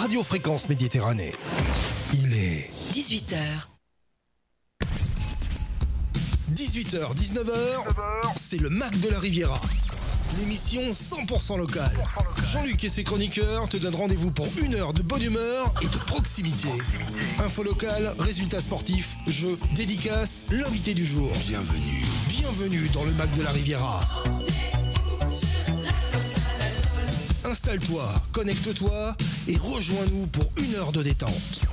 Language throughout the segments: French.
Radio Fréquence Méditerranée. Il est 18h. 18h, 19h, c'est le Mac de la Riviera. L'émission 100% locale. Jean-Luc et ses chroniqueurs te donnent rendez-vous pour une heure de bonne humeur et de proximité. Info locale, résultats sportifs, jeux, dédicaces, l'invité du jour. Bienvenue dans le Mac de la Riviera. Installe-toi, connecte-toi et rejoins-nous pour une heure de détente.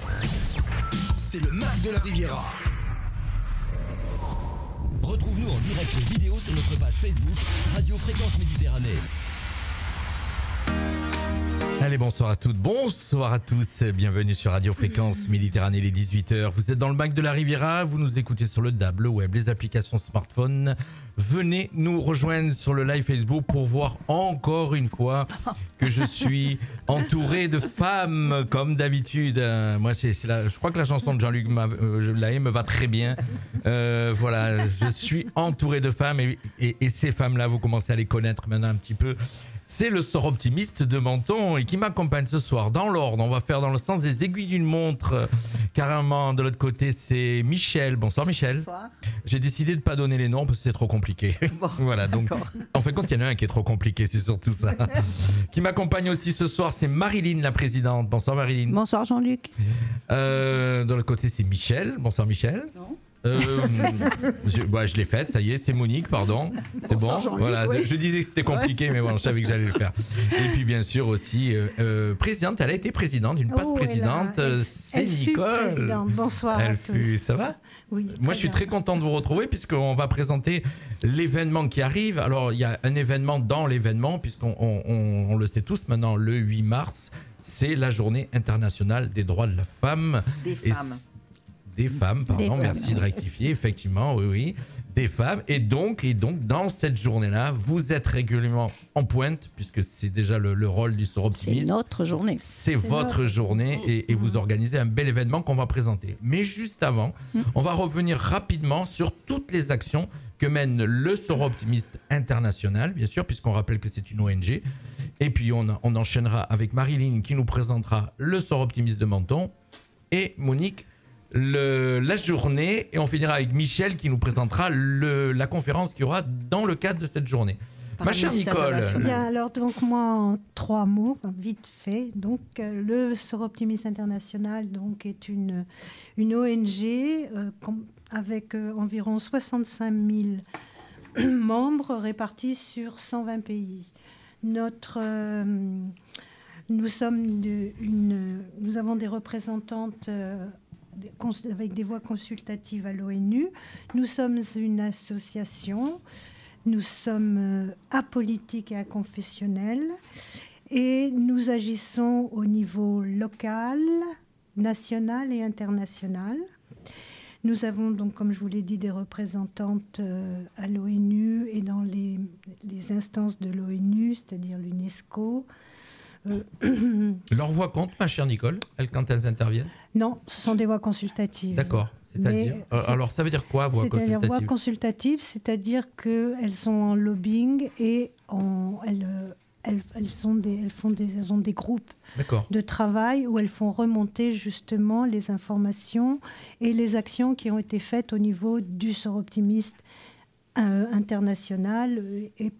C'est le Mac de la Riviera. Retrouve-nous en direct vidéo sur notre page Facebook Radio Fréquence Méditerranée. Allez, bonsoir à toutes, bonsoir à tous, bienvenue sur Radio Fréquence Méditerranée, les 18h. Vous êtes dans le Mac de la Riviera, vous nous écoutez sur le DAB, le web, les applications smartphone. Venez nous rejoindre sur le live Facebook pour voir encore une fois que je suis entouré de femmes comme d'habitude. Moi, je crois que la chanson de Jean-Luc Lahaye me va très bien. Voilà, je suis entouré de femmes et ces femmes-là, vous commencez à les connaître maintenant un petit peu. C'est le sort optimiste de Menton et qui m'accompagne ce soir dans l'ordre. On va faire dans le sens des aiguilles d'une montre. Carrément, de l'autre côté, c'est Michel. Bonsoir Michel. Bonsoir. J'ai décidé de ne pas donner les noms parce que c'est trop compliqué. Bon, voilà, donc en fait, quand il y en a un qui est trop compliqué, c'est surtout ça. Qui m'accompagne aussi ce soir, c'est Marilyn, la présidente. Bonsoir Marilyn. Bonsoir Jean-Luc. De l'autre côté, c'est Michel. Bonsoir Michel. Non. Je l'ai faite, ça y est, c'est Monique, pardon. C'est bon. Voilà, oui. Je disais que c'était compliqué, mais bon, je savais que j'allais le faire. Et puis bien sûr aussi présidente, elle a été présidente, une passe présidente, c'est Nicole. Présidente. Bonsoir à tous. Ça va? Oui. Moi, je suis très content de vous retrouver puisqu'on va présenter l'événement qui arrive. Alors, il y a un événement dans l'événement puisqu'on le sait tous maintenant, le 8 mars, c'est la journée internationale des droits de la femme. Des femmes, merci de rectifier, effectivement, oui, des femmes. Et donc, dans cette journée-là, vous êtes régulièrement en pointe, puisque c'est déjà le rôle du Sort Optimiste. C'est notre journée. C'est votre journée et vous organisez un bel événement qu'on va présenter. Mais juste avant, on va revenir rapidement sur toutes les actions que mène le Sort Optimiste International, bien sûr, puisqu'on rappelle que c'est une ONG. Et puis, on enchaînera avec Marilyn qui nous présentera le Sort Optimiste de Menton et Monique la journée, et on finira avec Michel qui nous présentera la conférence qu'il y aura dans le cadre de cette journée. Ma chère Nicole. Bien, alors donc moi en 3 mots, vite fait. Donc le Sort Optimiste International donc est une ONG avec environ 65 000 membres répartis sur 120 pays. Nous avons des représentantes avec des voix consultatives à l'ONU. Nous sommes une association, nous sommes apolitiques et aconfessionnels et nous agissons au niveau local, national et international. Nous avons donc, comme je vous l'ai dit, des représentantes à l'ONU et dans les instances de l'ONU, c'est-à-dire l'UNESCO. Leur voix compte, ma chère Nicole, quand elles interviennent? Non, ce sont des voix consultatives. D'accord. C'est-à-dire, alors ça veut dire quoi, voix consultative? Voix consultative, c'est-à-dire qu'elles sont en lobbying et elles ont des groupes de travail où elles font remonter justement les informations et les actions qui ont été faites au niveau du Sort Optimiste international et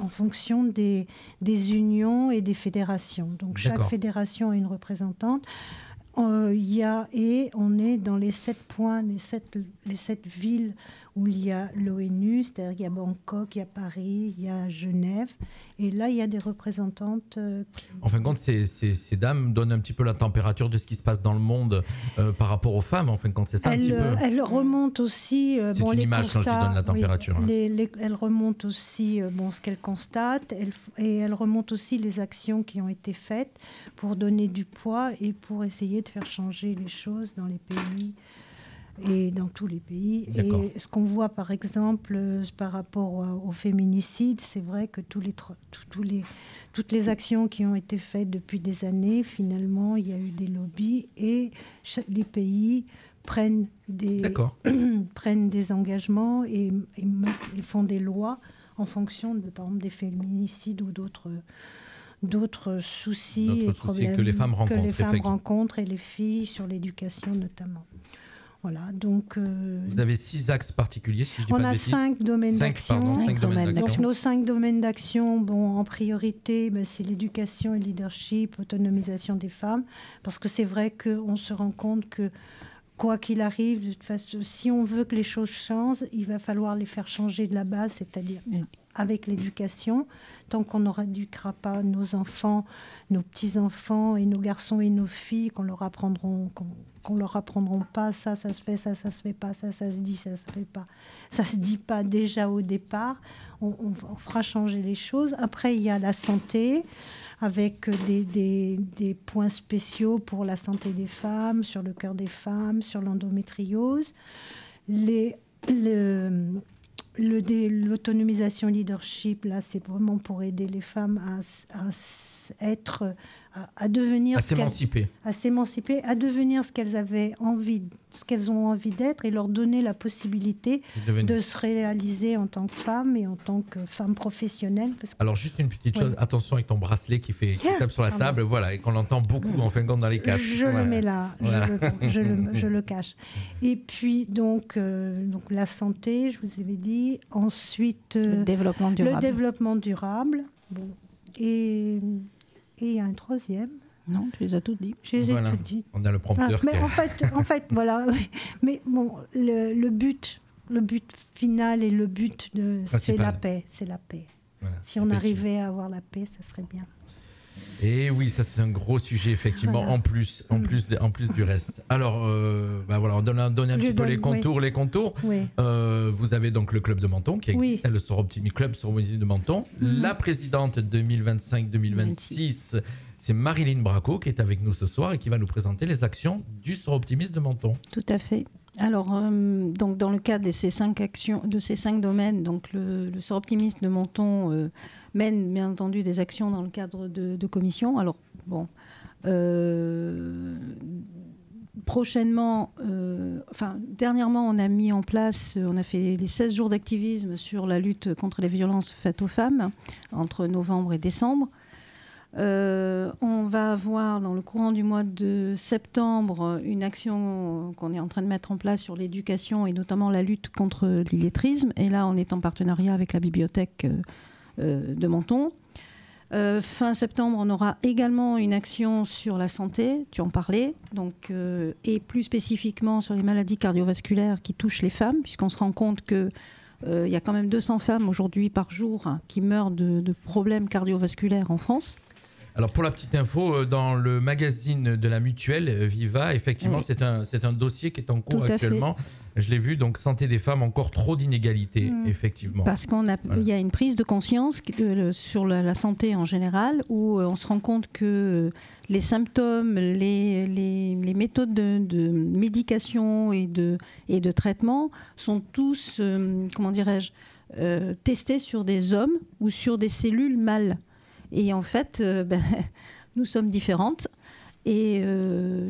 en fonction des unions et des fédérations. Donc chaque fédération a une représentante. On est dans les 7 points, les 7 villes où il y a l'ONU, c'est-à-dire il y a Bangkok, il y a Paris, il y a Genève. Et là, il y a des représentantes. En fin de compte, ces dames donnent un petit peu la température de ce qui se passe dans le monde par rapport aux femmes. En fin de compte, c'est ça un petit peu. Elles remontent aussi. C'est une image quand je te donne la température. Oui, elles remontent aussi ce qu'elles constatent et elles remontent aussi les actions qui ont été faites pour donner du poids et pour essayer de faire changer les choses dans les pays. Et dans tous les pays. Et ce qu'on voit, par exemple, par rapport au féminicide, c'est vrai que toutes les actions qui ont été faites depuis des années, finalement, il y a eu des lobbies et les pays prennent des engagements et font des lois en fonction, par exemple, des féminicides ou d'autres soucis et problèmes que les femmes rencontrent, rencontrent, et les filles sur l'éducation notamment. Voilà, donc... Vous avez 6 axes particuliers, si je dis pas de bêtises. On a 5 domaines d'action. Donc nos 5 domaines d'action, en priorité, c'est l'éducation et le leadership, autonomisation des femmes, parce que c'est vrai qu'on se rend compte que quoi qu'il arrive, de toute façon, si on veut que les choses changent, il va falloir les faire changer de la base, c'est-à-dire avec l'éducation. Tant qu'on n'éduquera pas nos enfants, nos petits-enfants et nos garçons et nos filles, qu'on leur apprendront pas, ça se fait, ça se fait pas, ça se dit, ça se fait pas. Ça se dit pas déjà au départ. On fera changer les choses. Après, il y a la santé, avec des points spéciaux pour la santé des femmes, sur le cœur des femmes, sur l'endométriose. L'autonomisation leadership, là, c'est vraiment pour aider les femmes à devenir... À s'émanciper, à devenir ce qu'elles ont envie d'être, et leur donner la possibilité de se réaliser en tant que femme et en tant que femme professionnelle. Alors, juste une petite chose, attention avec ton bracelet qui tape sur la table, voilà, et qu'on l'entend beaucoup en fin de compte dans les casques. Je le mets là, je le cache. Et puis, donc la santé, je vous avais dit. Ensuite, le développement durable. Bon. Et il y a un troisième. Non, tu les as toutes dit. Je les ai toutes dit. On a le prompteur. Mais en fait, voilà. Mais bon, le but final et le but c'est la paix. C'est la paix. Voilà, si on arrivait à avoir la paix, ça serait bien. Et oui, ça c'est un gros sujet effectivement, voilà. en plus du reste. Alors, voilà, on donne un petit peu les contours. Oui. Vous avez donc le club de Menton qui existe, le Club Soroptimisme de Menton. La présidente 2025-2026, c'est Marilyn Braco qui est avec nous ce soir et qui va nous présenter les actions du Soroptimisme de Menton. Tout à fait. Alors, donc dans le cadre de ces 5 actions, de ces 5 domaines, donc le Soroptimisme de Menton mène bien entendu des actions dans le cadre de commissions. Alors bon, prochainement, dernièrement, on a mis en place, on a fait les 16 jours d'activisme sur la lutte contre les violences faites aux femmes entre novembre et décembre. On va avoir dans le courant du mois de septembre une action qu'on est en train de mettre en place sur l'éducation et notamment la lutte contre l'illettrisme. Et là, on est en partenariat avec la bibliothèque de Menton. Fin septembre, on aura également une action sur la santé, tu en parlais, donc, et plus spécifiquement sur les maladies cardiovasculaires qui touchent les femmes, puisqu'on se rend compte que il y a quand même 200 femmes aujourd'hui par jour qui meurent de problèmes cardiovasculaires en France. Alors pour la petite info, dans le magazine de la Mutuelle Viva, effectivement, c'est un dossier qui est en cours actuellement. Je l'ai vu, donc santé des femmes, encore trop d'inégalités, effectivement. Parce qu'il y a une prise de conscience sur la santé en général, où on se rend compte que les symptômes, les méthodes de médication et de traitement sont tous, testés sur des hommes ou sur des cellules mâles. Et en fait, nous sommes différentes. Et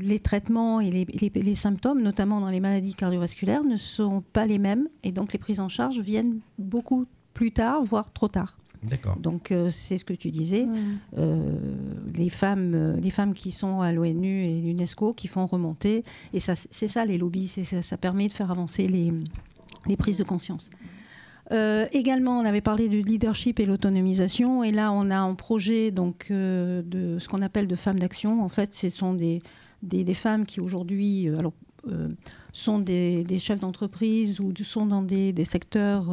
les traitements et les symptômes, notamment dans les maladies cardiovasculaires, ne sont pas les mêmes. Et donc, les prises en charge viennent beaucoup plus tard, voire trop tard. D'accord. Donc, c'est ce que tu disais. Les femmes qui sont à l'ONU et l'UNESCO qui font remonter. Et ça, c'est ça, les lobbies. Ça permet de faire avancer les prises de conscience. Également, on avait parlé du leadership et l'autonomisation, et là, on a un projet donc, de ce qu'on appelle de femmes d'action. En fait, ce sont des femmes qui aujourd'hui sont des chefs d'entreprise ou sont dans des secteurs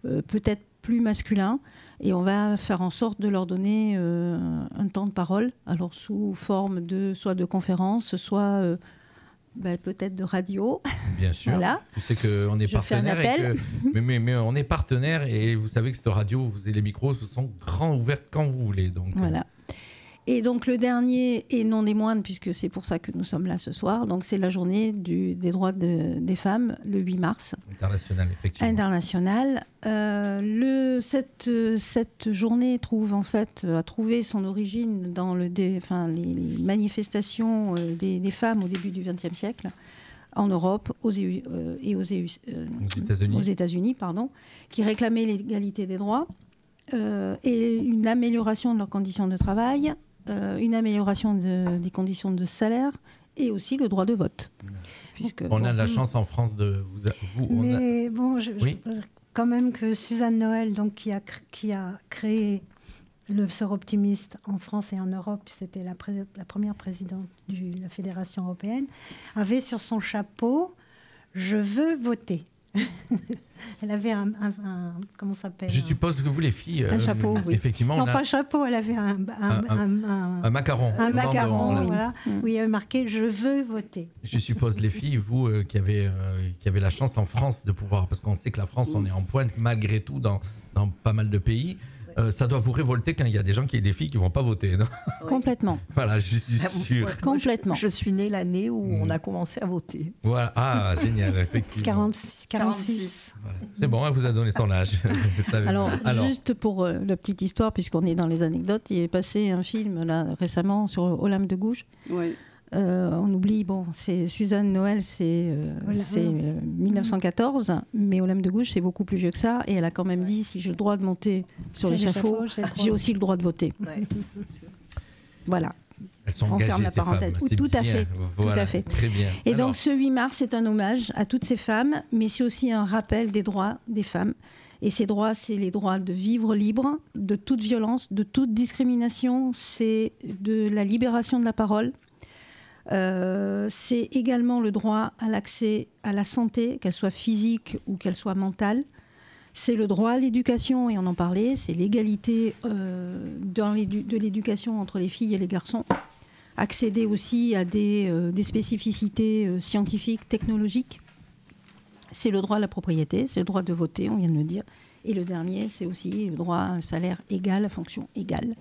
peut-être plus masculins, et on va faire en sorte de leur donner un temps de parole, alors sous forme soit de conférences, soit... peut-être de radio. Bien sûr. Voilà. Tu sais qu'on est partenaire. Mais on est partenaire, et vous savez que cette radio, les micros vous sont grands ouverts quand vous voulez. Donc, voilà. Et donc le dernier, et non des moindres, puisque c'est pour ça que nous sommes là ce soir, donc c'est la journée des droits des femmes, le 8 mars. International, effectivement. International. Cette journée a trouvé son origine dans les manifestations des femmes au début du XXe siècle, en Europe et aux États-Unis, qui réclamaient l'égalité des droits. et une amélioration de leurs conditions de travail, une amélioration des conditions de salaire et aussi le droit de vote. On a de la chance en France de vous. Mais bon, Oui. quand même que Suzanne Noël, donc, qui a créé le Sœur Optimiste en France et en Europe, c'était la première présidente de la Fédération européenne, avait sur son chapeau « Je veux voter ». Elle avait comment ça s'appelle? Je suppose que vous, les filles, un chapeau, oui. Effectivement, non, pas un chapeau, elle avait un macaron. Un macaron, oui. voilà, où il y avait marqué « Je veux voter ». Je suppose, les filles, vous qui avez la chance en France de pouvoir, parce qu'on sait que la France, on est en pointe malgré tout dans pas mal de pays. Ça doit vous révolter quand il y a des filles qui ne vont pas voter, non? Complètement. Voilà, je suis sûr. Complètement. Je suis née l'année où on a commencé à voter. Voilà, ah, génial, effectivement. 46. Voilà. C'est bon, elle vous a donné son âge. Alors, juste pour la petite histoire, puisqu'on est dans les anecdotes, il est passé un film là, récemment sur Olympe de Gouges. Oui. On oublie, c'est Suzanne Noël, c'est 1914, mais Olympe de Gouges, c'est beaucoup plus vieux que ça. Et elle a quand même dit, si j'ai le droit de monter sur l'échafaud, j'ai aussi le droit de voter. Ouais, voilà. Elles sont On engagées, ferme la ces parenthèse. femmes. C'est Tout à bien. fait. Voilà, Tout à fait. Très bien. Et Alors, donc ce 8 mars, c'est un hommage à toutes ces femmes, mais c'est aussi un rappel des droits des femmes. Et ces droits, c'est les droits de vivre libre, de toute violence, de toute discrimination, c'est de la libération de la parole. C'est également le droit à l'accès à la santé, qu'elle soit physique ou qu'elle soit mentale. C'est le droit à l'éducation, et on en parlait, c'est l'égalité de l'éducation entre les filles et les garçons. Accéder aussi à des spécificités scientifiques, technologiques. C'est le droit à la propriété, c'est le droit de voter, on vient de le dire. Et le dernier, c'est aussi le droit à un salaire égal, à fonction égale.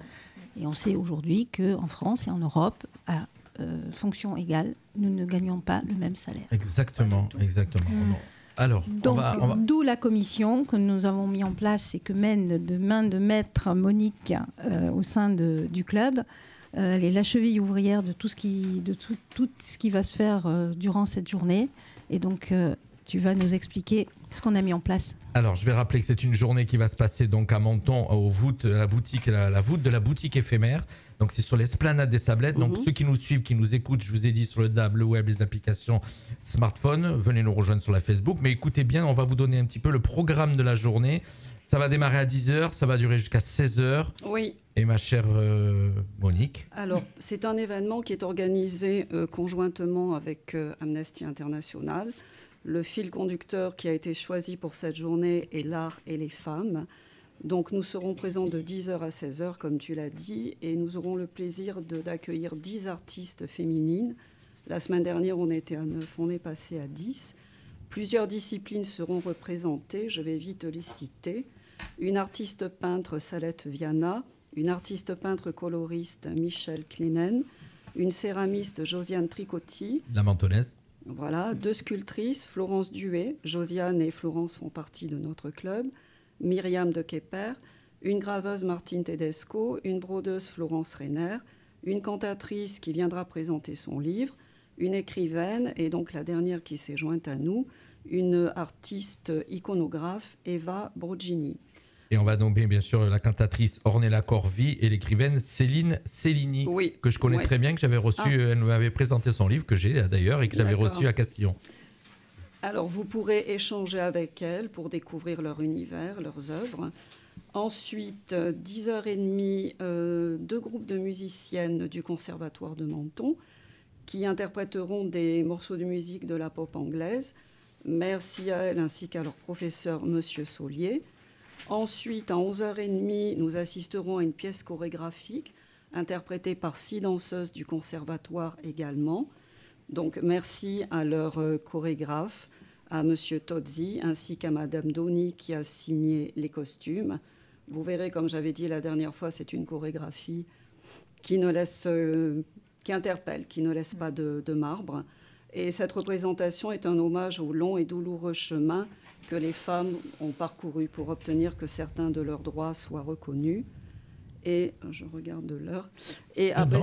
Et on sait aujourd'hui qu'en France et en Europe, à fonction égale, nous ne gagnons pas le même salaire. Exactement. Alors, donc, d'où la commission que nous avons mis en place et que mène de main de maître Monique au sein du club. Elle est la cheville ouvrière de tout ce qui va se faire durant cette journée. Et donc, tu vas nous expliquer ce qu'on a mis en place. Alors, je vais rappeler que c'est une journée qui va se passer donc à Menton, aux voûtes, la voûte de la boutique éphémère. Donc, c'est sur l'esplanade des Sablettes. Donc, ceux qui nous suivent, qui nous écoutent, je vous ai dit sur le DAB, le web, les applications smartphone, venez nous rejoindre sur la Facebook. Mais écoutez bien, on va vous donner un petit peu le programme de la journée. Ça va démarrer à 10h, ça va durer jusqu'à 16h. Oui. Et ma chère Monique. Alors, c'est un événement qui est organisé conjointement avec Amnesty International. Le fil conducteur qui a été choisi pour cette journée est l'art et les femmes. Donc nous serons présents de 10h à 16h, comme tu l'as dit, et nous aurons le plaisir d'accueillir 10 artistes féminines. La semaine dernière, on était à 9, on est passé à 10. Plusieurs disciplines seront représentées, je vais vite les citer. Une artiste peintre, Salette Viana, une artiste peintre coloriste, Michel Klenen, une céramiste, Josiane Tricotti. La Mentonnaise. Voilà, 2 sculptrices, Florence Duet, Josiane et Florence font partie de notre club, Myriam de Kepper, une graveuse, Martine Tedesco, une brodeuse, Florence Reiner, une cantatrice qui viendra présenter son livre, une écrivaine, et donc la dernière qui s'est jointe à nous, une artiste iconographe, Eva Brogini. Et on va nommer bien sûr la cantatrice Ornella Corvi et l'écrivaine Céline Cellini, oui, que je connais très bien, que j'avais reçu, elle m'avait présenté son livre, que j'ai d'ailleurs, et que j'avais reçu à Castillon. Alors vous pourrez échanger avec elle pour découvrir leur univers, leurs œuvres. Ensuite, 10h30, 2 groupes de musiciennes du Conservatoire de Menton qui interpréteront des morceaux de musique de la pop anglaise. Merci à elles ainsi qu'à leur professeur, Monsieur Saulier. Ensuite, à 11h30, nous assisterons à une pièce chorégraphique interprétée par 6 danseuses du Conservatoire également. Donc, merci à leur chorégraphe, à Monsieur Tozzi, ainsi qu'à Madame Doni qui a signé les costumes. Vous verrez, comme j'avais dit la dernière fois, c'est une chorégraphie qui interpelle, qui ne laisse pas de marbre. Et cette représentation est un hommage au long et douloureux chemin que les femmes ont parcouru pour obtenir que certains de leurs droits soient reconnus. Et je regarde l'heure. Et après,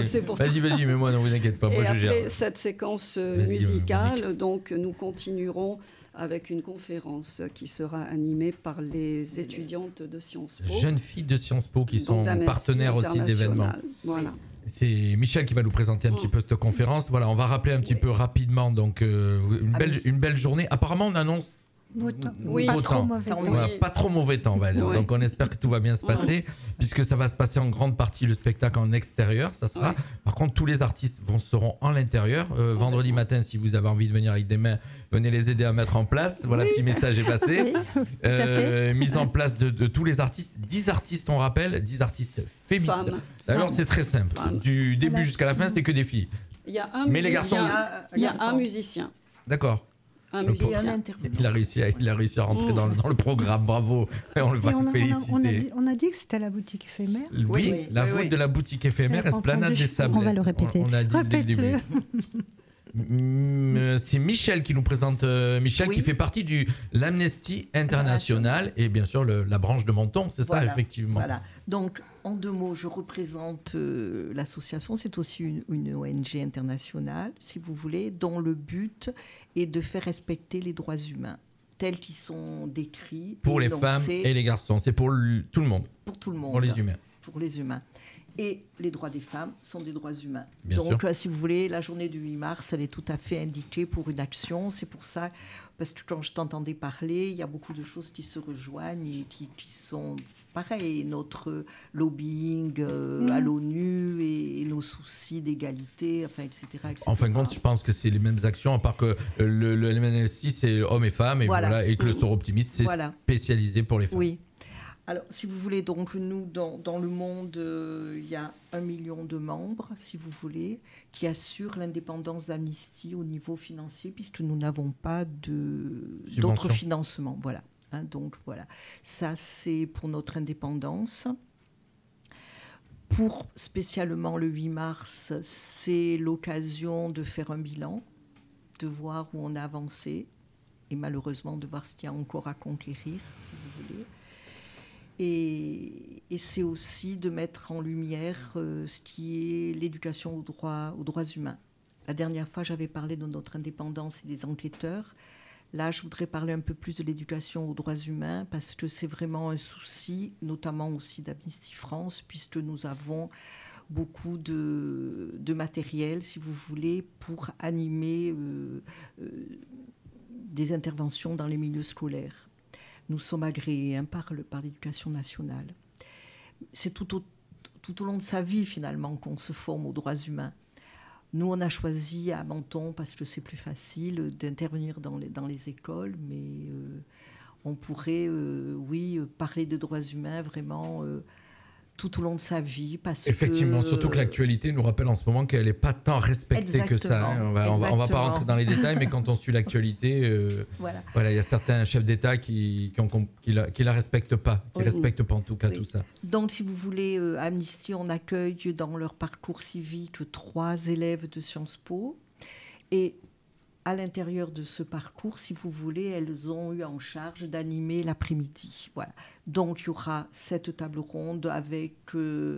c'est pour toi. Vas-y, mais moi, ne vous inquiétez pas. Moi, et je après gère. cette séquence musicale, donc nous continuerons avec une conférence qui sera animée par les étudiantes de Sciences Po. Jeunes filles de Sciences Po qui donc sont d'Amnesty partenaires aussi de l'événement. International. Voilà. C'est Michel qui va nous présenter un petit peu cette conférence. Voilà, on va rappeler un petit peu rapidement. Donc, une belle journée. Apparemment, on annonce Beau temps. Oui. Pas beau trop temps. mauvais temps. Voilà, pas trop mauvais temps, on va dire. Oui. Donc, on espère que tout va bien se passer, puisque ça va se passer en grande partie le spectacle en extérieur. Ça sera. Oui. Par contre, tous les artistes seront en l'intérieur. Vendredi matin, si vous avez envie de venir avec des mains, venez les aider à mettre en place. Voilà, petit message est passé. Oui, tout à fait. Mise en place de tous les artistes. 10 artistes, on rappelle, 10 artistes féminins. Femmes. Alors, c'est très simple. Femmes. Du début Voilà. jusqu'à la fin, c'est que des filles. Il y a un Mais les musicien. garçons- Il y a un musicien. D'accord. Un Le Et un musicien. intervenant. Il a réussi à rentrer dans le programme. Bravo. Et on le Et va on a féliciter. dit, on a dit que c'était la boutique éphémère. Oui, Oui, la oui, voûte oui. de la boutique éphémère, Elle Esplanade comprend des des Sablettes. On va le répéter. On a dit dès le début. Répète-le. C'est Michel qui nous présente. Michel Oui. qui fait partie du l'Amnesty International et bien sûr la branche de Menton, c'est ça Voilà, effectivement. Voilà. Donc, en 2 mots, je représente l'association. C'est aussi une ONG internationale, si vous voulez, dont le but est de faire respecter les droits humains tels qu'ils sont décrits. Pour les énoncés femmes et les garçons, c'est pour tout le monde, pour tout le monde. pour les humains. Pour les humains. Et les droits des femmes sont des droits humains. Bien Donc, sûr. si vous voulez, la journée du 8 mars, elle est tout à fait indiquée pour une action. C'est pour ça, parce que quand je t'entendais parler, il y a beaucoup de choses qui se rejoignent et qui sont pareilles. Notre lobbying à l'ONU et nos soucis d'égalité, enfin, etc., etc. En fin de compte, je pense que c'est les mêmes actions, à part que le MNSI, c'est hommes et femmes, et, Voilà. et que le Sort Optimiste, c'est Voilà. spécialisé pour les femmes. Oui. Alors, si vous voulez, donc nous, dans le monde, il y a 1 million de membres, si vous voulez, qui assurent l'indépendance d'Amnesty au niveau financier, puisque nous n'avons pas d'autres financements. Voilà. Hein, donc, voilà. Ça, c'est pour notre indépendance. Pour spécialement le 8 mars, c'est l'occasion de faire un bilan, de voir où on a avancé, et malheureusement de voir ce qu'il y a encore à conquérir, si vous voulez. Et c'est aussi de mettre en lumière ce qui est l'éducation aux droits humains. La dernière fois, j'avais parlé de notre indépendance et des enquêteurs. Là, je voudrais parler un peu plus de l'éducation aux droits humains parce que c'est vraiment un souci, notamment aussi d'Amnesty France, puisque nous avons beaucoup de matériel, si vous voulez, pour animer des interventions dans les milieux scolaires. Nous sommes agréés par l'éducation nationale. C'est tout au long de sa vie, finalement, qu'on se forme aux droits humains. Nous, on a choisi à Menton, parce que c'est plus facile, d'intervenir dans les écoles, mais on pourrait, parler de droits humains vraiment tout au long de sa vie. Effectivement, surtout que l'actualité nous rappelle en ce moment qu'elle n'est pas tant respectée que ça. Hein. On va pas rentrer dans les détails, mais quand on suit l'actualité, voilà, il y a certains chefs d'État qui la respectent pas, qui respectent pas en tout cas tout ça. Donc, si vous voulez, Amnesty, on accueille dans leur parcours civique 3 élèves de Sciences Po. Et à l'intérieur de ce parcours, si vous voulez, elles ont eu en charge d'animer l'après-midi. Voilà. Donc, il y aura cette table ronde avec...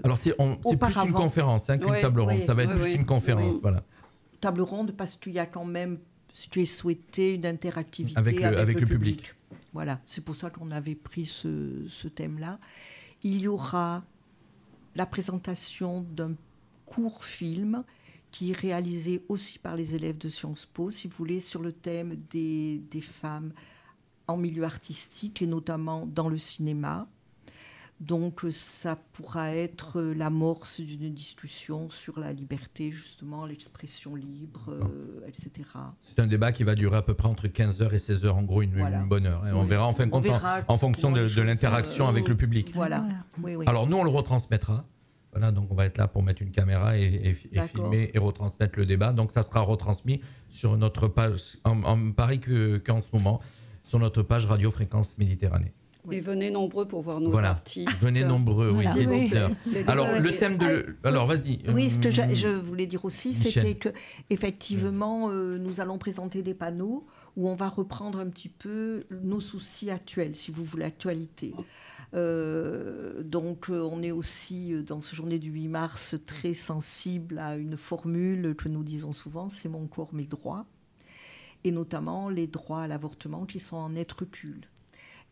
Alors, c'est plus une conférence qu'une table ronde. Ça va être plus une conférence, voilà. Table ronde parce qu'il y a quand même, ce qui est souhaité, une interactivité avec le public. Voilà, c'est pour ça qu'on avait pris ce thème-là. Il y aura la présentation d'un court film qui est réalisé aussi par les élèves de Sciences Po, si vous voulez, sur le thème des femmes en milieu artistique et notamment dans le cinéma. Donc, ça pourra être l'amorce d'une discussion sur la liberté, justement, l'expression libre, etc. C'est un débat qui va durer à peu près entre 15h et 16h, en gros, une bonne heure. Hein. On verra en fin de compte en fonction de l'interaction avec le public. Voilà. Oui. Alors, nous, on le retransmettra. Voilà, donc on va être là pour mettre une caméra et filmer et retransmettre le débat. Donc ça sera retransmis sur notre page, pareil qu'en ce moment, sur notre page Radio Fréquence Méditerranée. Et venez nombreux pour voir nos artistes. Venez nombreux, oui. Alors, le thème de... Alors, vas-y. Oui, ce que je voulais dire aussi, c'était qu'effectivement, nous allons présenter des panneaux où on va reprendre un petit peu nos soucis actuels, si vous voulez, actualité. Donc, on est aussi, dans ce journée du 8 mars, très sensible à une formule que nous disons souvent, c'est mon corps, mes droits. et notamment les droits à l'avortement qui sont en net recul.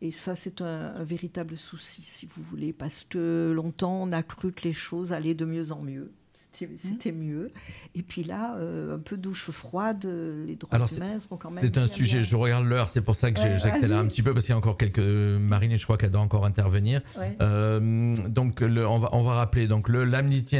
Et ça, c'est un véritable souci, si vous voulez, parce que longtemps, on a cru que les choses allaient de mieux en mieux. C'était mieux. Et puis là, un peu douche froide, les droits humains sont quand même... C'est un bien, sujet, bien. je regarde l'heure, c'est pour ça que j'accélère un petit peu, parce qu'il y a encore quelques... Marine, et je crois qu'elle doit encore intervenir. Ouais. Donc, on va rappeler, donc l'Amnesty...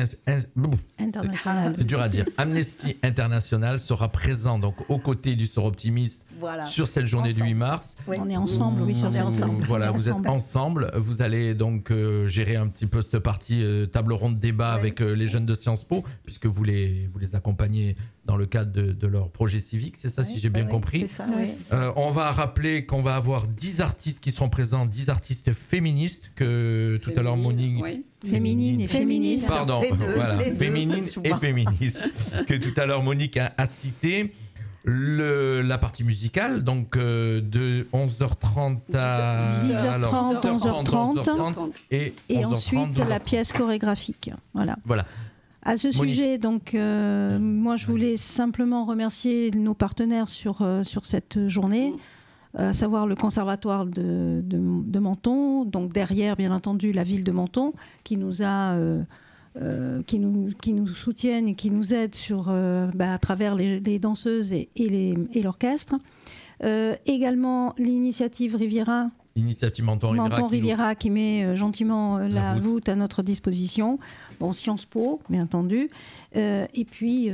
International. C'est dur à dire. Amnesty International sera présent donc, aux côtés du Sort Optimiste Voilà. sur cette journée du 8 mars. Oui. On est ensemble, oui, sur cette ensemble. Voilà, vous êtes Ensemble. ensemble. Vous allez donc gérer un petit peu cette partie table ronde débat avec les jeunes de Sciences Po, puisque vous les accompagnez dans le cadre de leur projet civique. C'est ça, si j'ai bien compris. C'est ça, oui. On va rappeler qu'on va avoir 10 artistes qui seront présents, 10 artistes féministes que tout à l'heure Monique... Oui. Féminine et féministe. Pardon, Les deux, voilà, les deux. féminine et féministe, que tout à l'heure Monique a cité. La partie musicale, donc de 11h30 à 10h30, 11h30 et ensuite 11h30. la pièce chorégraphique. Voilà. Voilà. À ce Monique. sujet, donc, moi, je voulais simplement remercier nos partenaires sur cette journée, à savoir le Conservatoire de Menton, donc derrière, bien entendu, la ville de Menton, qui nous a... qui nous soutiennent et qui nous aident à travers les danseuses et l'orchestre. Également l'initiative Riviera, Initiative Menton Riviera qui met gentiment la voûte à notre disposition. Bon, Sciences Po, bien entendu. Et puis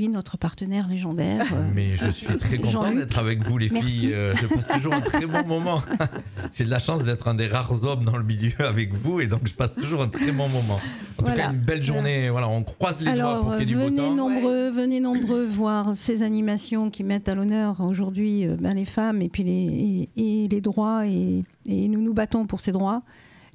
notre partenaire légendaire. Mais je suis très content Jean-Luc. d'être avec vous, les Merci. filles. Je passe toujours un très bon moment. J'ai de la chance d'être un des rares hommes dans le milieu avec vous, et donc je passe toujours un très bon moment. En tout cas, une belle journée. Voilà, on croise les doigts pour qu'il y ait du beau temps. Venez nombreux voir ces animations qui mettent à l'honneur aujourd'hui les femmes et puis les droits, et nous nous battons pour ces droits.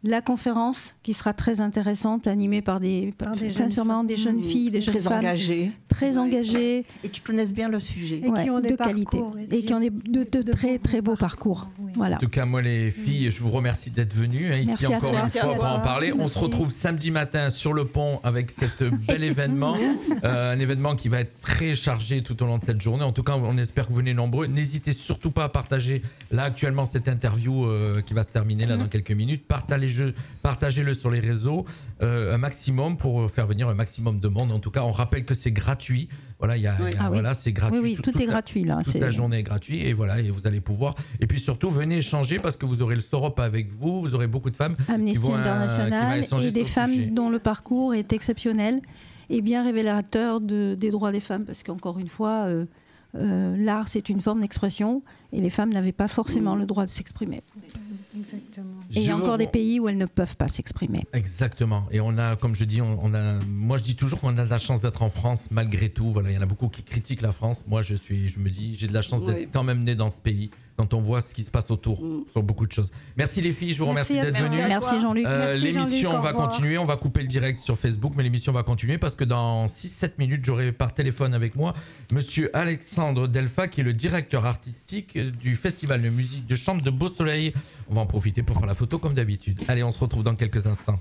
La conférence qui sera très intéressante, animée par des jeunes filles, des jeunes très femmes engagées. très engagées Et qui connaissent bien le sujet. Et qui ont des de qualité parcours, et qui ont de très très beaux parcours. Oui. Voilà. En tout cas, moi, les filles, je vous remercie d'être venues ici Merci à encore toi. une Merci fois à pour toi. en parler. On se Merci. retrouve samedi matin sur le pont avec cet bel événement. Un événement qui va être très chargé tout au long de cette journée. En tout cas, on espère que vous venez nombreux. N'hésitez surtout pas à partager là actuellement cette interview qui va se terminer là dans quelques minutes. Partagez-le sur les réseaux un maximum pour faire venir un maximum de monde. En tout cas, on rappelle que c'est gratuit. Voilà, voilà, c'est gratuit. Oui, tout est gratuit là. Toute la journée est gratuite, et voilà, et vous allez pouvoir. Et puis surtout, venez échanger parce que vous aurez le Sorop avec vous, vous aurez beaucoup de femmes. Amnesty International et des femmes dont le parcours est exceptionnel et bien révélateur des droits des femmes, parce qu'encore une fois, l'art c'est une forme d'expression et les femmes n'avaient pas forcément le droit de s'exprimer. Exactement. Et il y a encore des pays où elles ne peuvent pas s'exprimer. Exactement. Et on a, comme je dis, moi je dis toujours qu'on a de la chance d'être en France malgré tout. Voilà, il y en a beaucoup qui critiquent la France. Moi je me dis, j'ai de la chance d'être quand même né dans ce pays. Quand on voit ce qui se passe autour sur beaucoup de choses. Merci les filles, je vous remercie d'être venues. Merci Jean-Luc. L'émission va continuer, on va couper le direct sur Facebook, mais l'émission va continuer parce que dans 6-7 minutes, j'aurai par téléphone avec moi Monsieur Alexandre Delfa, qui est le directeur artistique du Festival de musique de chambre de Beau Soleil. On va en profiter pour faire la photo comme d'habitude. Allez, on se retrouve dans quelques instants.